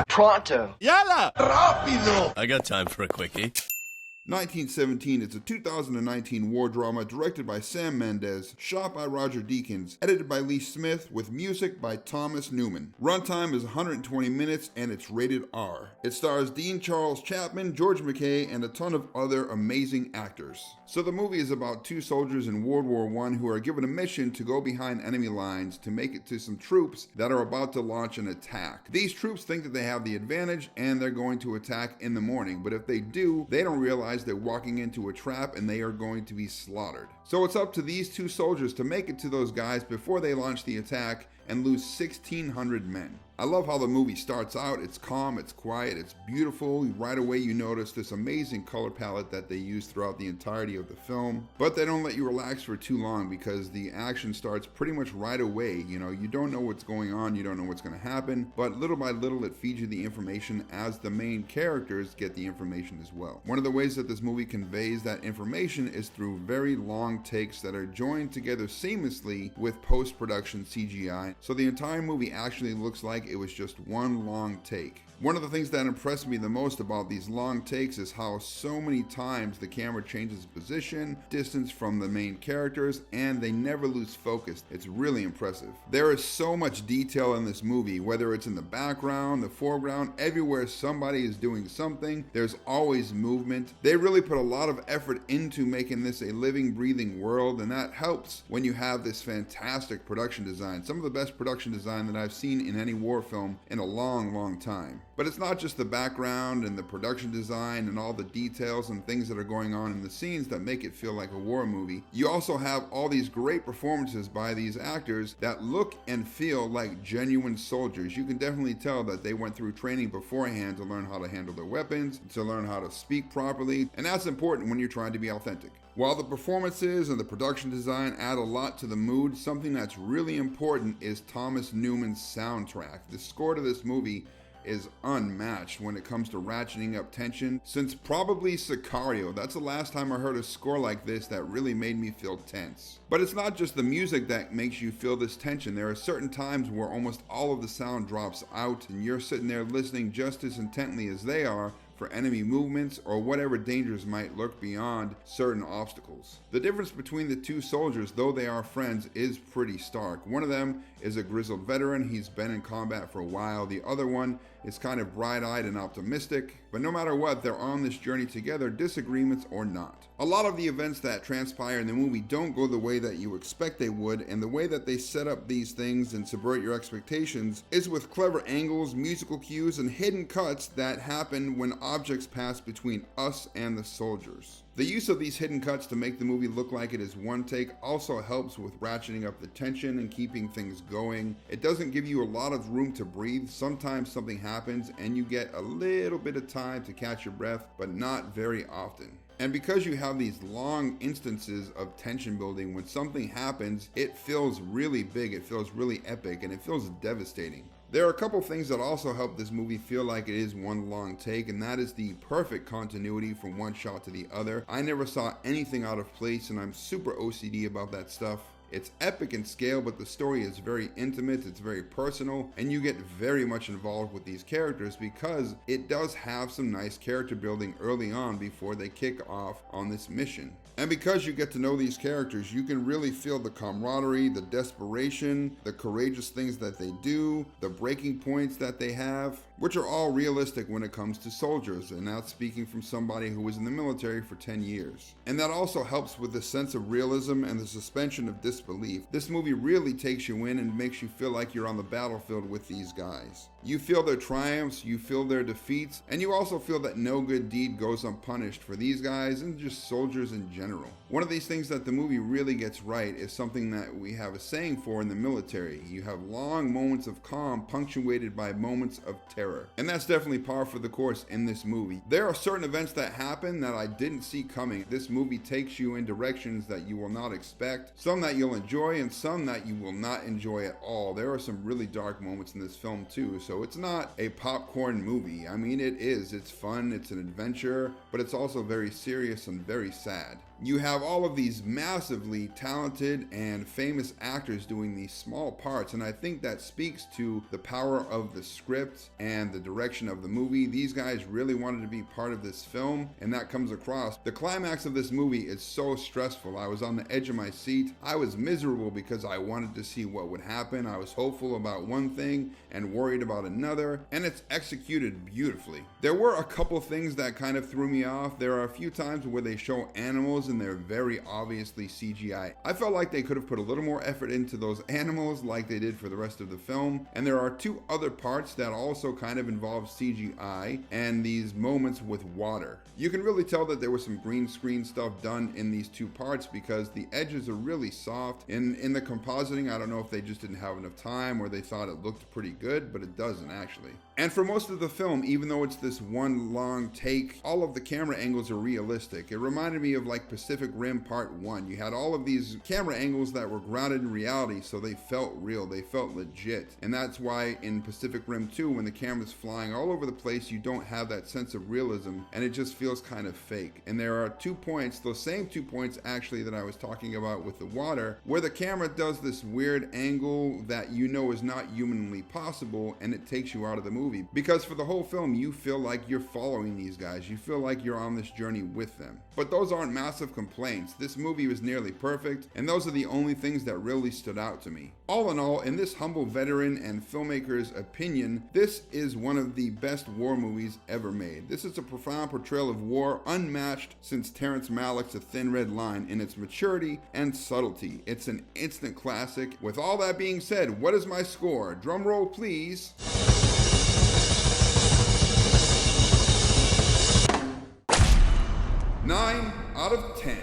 Pronto. Yalla! Rapido! I got time for a quickie. 1917 is a 2019 war drama directed by Sam Mendes, shot by Roger Deakins, edited by Lee Smith, with music by Thomas Newman. Runtime is 120 minutes and it's rated R. It stars Dean Charles Chapman, George McKay, and a ton of other amazing actors. So the movie is about two soldiers in World War I who are given a mission to go behind enemy lines to make it to some troops that are about to launch an attack. These troops think that they have the advantage and they're going to attack in the morning, but if they do, they don't realize they're walking into a trap and they are going to be slaughtered. So it's up to these two soldiers to make it to those guys before they launch the attack and lose 1,600 men. I love how the movie starts out. It's calm, it's quiet, it's beautiful. Right away you notice this amazing color palette that they use throughout the entirety of the film. But they don't let you relax for too long because the action starts pretty much right away. You know, you don't know what's going on, you don't know what's going to happen, but little by little it feeds you the information as the main characters get the information as well. One of the ways that this movie conveys that information is through very long takes that are joined together seamlessly with post-production CGI. So the entire movie actually looks like it was just one long take. One of the things that impressed me the most about these long takes is how so many times the camera changes position, distance from the main characters, and they never lose focus. It's really impressive. There is so much detail in this movie, whether it's in the background, the foreground, everywhere somebody is doing something, there's always movement. They really put a lot of effort into making this a living, breathing world, and that helps when you have this fantastic production design. Some of the best production design that I've seen in any war film in a long, long time. But it's not just the background and the production design and all the details and things that are going on in the scenes that make it feel like a war movie. You also have all these great performances by these actors that look and feel like genuine soldiers. You can definitely tell that they went through training beforehand to learn how to handle their weapons, to learn how to speak properly, and that's important when you're trying to be authentic. While the performances and the production design add a lot to the mood, something that's really important is Thomas Newman's soundtrack. The score to this movie is unmatched when it comes to ratcheting up tension. Since probably Sicario, that's the last time I heard a score like this that really made me feel tense. But it's not just the music that makes you feel this tension. There are certain times where almost all of the sound drops out and you're sitting there listening just as intently as they are for enemy movements or whatever dangers might lurk beyond certain obstacles. The difference between the two soldiers, though they are friends, is pretty stark. One of them is a grizzled veteran. He's been in combat for a while. The other one is kind of bright-eyed and optimistic. But no matter what, they're on this journey together, disagreements or not. A lot of the events that transpire in the movie don't go the way that you expect they would, and the way that they set up these things and subvert your expectations is with clever angles, musical cues, and hidden cuts that happen when objects pass between us and the soldiers. The use of these hidden cuts to make the movie look like it is one take also helps with ratcheting up the tension and keeping things going. It doesn't give you a lot of room to breathe. Sometimes something happens and you get a little bit of time to catch your breath, but not very often. And because you have these long instances of tension building, when something happens, it feels really big, it feels really epic, and it feels devastating. There are a couple things that also help this movie feel like it is one long take, and that is the perfect continuity from one shot to the other. I never saw anything out of place, and I'm super OCD about that stuff. It's epic in scale, but the story is very intimate, it's very personal, and you get very much involved with these characters because it does have some nice character building early on before they kick off on this mission. And because you get to know these characters, you can really feel the camaraderie, the desperation, the courageous things that they do, the breaking points that they have, which are all realistic when it comes to soldiers, and that's speaking from somebody who was in the military for 10 years. And that also helps with the sense of realism and the suspension of disbelief. This movie really takes you in and makes you feel like you're on the battlefield with these guys. You feel their triumphs, you feel their defeats, and you also feel that no good deed goes unpunished for these guys and just soldiers in general. One of these things that the movie really gets right is something that we have a saying for in the military. You have long moments of calm punctuated by moments of terror. And that's definitely par for the course in this movie. There are certain events that happen that I didn't see coming. This movie takes you in directions that you will not expect, some that you'll enjoy and some that you will not enjoy at all. There are some really dark moments in this film too, so it's not a popcorn movie. I mean, it is. It's fun, it's an adventure, but it's also very serious and very sad. You have all of these massively talented and famous actors doing these small parts, and I think that speaks to the power of the script and the direction of the movie. These guys really wanted to be part of this film, and that comes across. The climax of this movie is so stressful. I was on the edge of my seat. I was miserable because I wanted to see what would happen. I was hopeful about one thing and worried about another, and it's executed beautifully. There were a couple things that kind of threw me off. There are a few times where they show animals and they're very obviously CGI. I felt like they could have put a little more effort into those animals like they did for the rest of the film. And there are two other parts that also kind of involve CGI and these moments with water. You can really tell that there was some green screen stuff done in these two parts because the edges are really soft. In the compositing, I don't know if they just didn't have enough time or they thought it looked pretty good, but it doesn't actually. And for most of the film, even though it's this one long take, all of the camera angles are realistic. It reminded me of like Pacific Rim Part 1. You had all of these camera angles that were grounded in reality, so they felt real, they felt legit. And that's why in Pacific Rim 2, when the camera's flying all over the place, you don't have that sense of realism, and it just feels kind of fake. And there are 2 points, those same 2 points actually that I was talking about with the water, where the camera does this weird angle that you know is not humanly possible, and it takes you out of the movie. Because for the whole film, you feel like you're following these guys. You feel like you're on this journey with them. But those aren't massive complaints. This movie was nearly perfect, and those are the only things that really stood out to me. All in all, in this humble veteran and filmmaker's opinion, this is one of the best war movies ever made. This is a profound portrayal of war, unmatched since Terrence Malick's A Thin Red Line in its maturity and subtlety. It's an instant classic. With all that being said, what is my score? Drum roll, please. 9 out of 10.